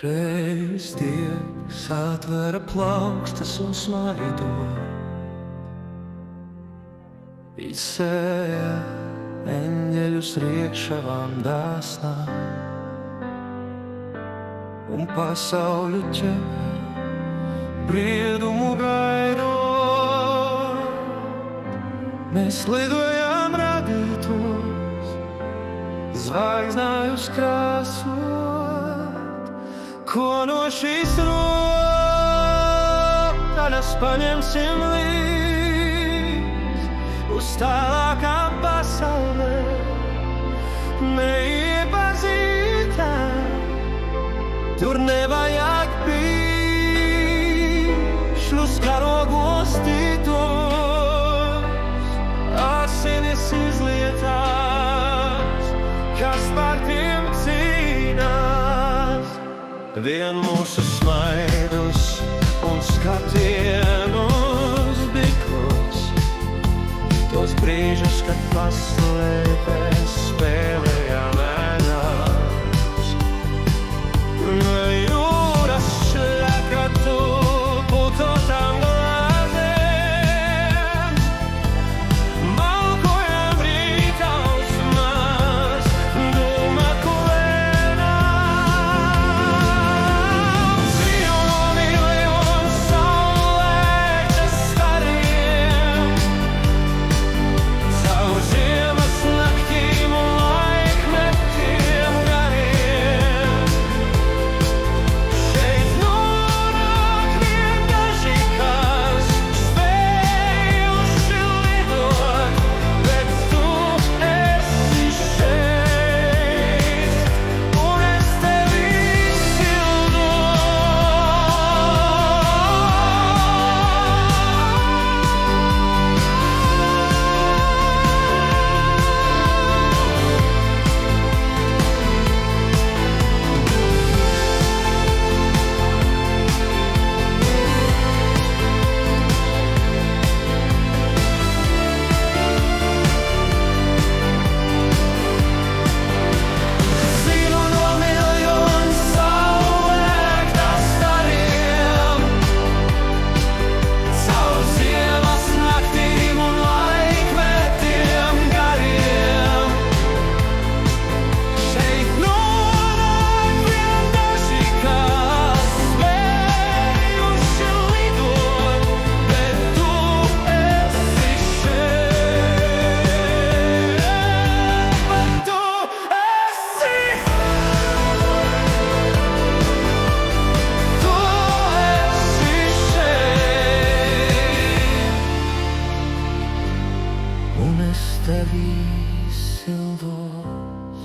Reiz Dievs atvera plaukstas un smaido, Viņš sēja eņģeļus riekšavām dāsnām, un pasauļu ķer briedumu gaidot. Mēs lidojām radītos, zvaigznājus krāsot, ko no šīs rotaļas paņemsim līdz uz tālākām pasaulēm, neiepazītām. Tur nevajag pīšļus karogos tītos, asinis izlietās, kas par tiem cīnās. Vien mūsu smaidus un skatienus biklos, tos brīžus, kad paslēpēs spēlējām ēnās. Jūras šļakatu putotām glāzēm, malkojām rītausmās, dūma kulēnām. Zinu no miljonu saulēktas stariem, caur ziemas naktīm un laikmetiem gariem. Šeit nonāk vien daži, kas spējuši lidot, bet tu esi šeit, un es tevi zinu no miljonu saulēktas stariem, caur ziemas naktīm un laikmetiem gariem. Šeit nonāk vien daži, kas spējuši lidot, bet tu esi šeit, bet tu esi, šeit, un es tevi sildos.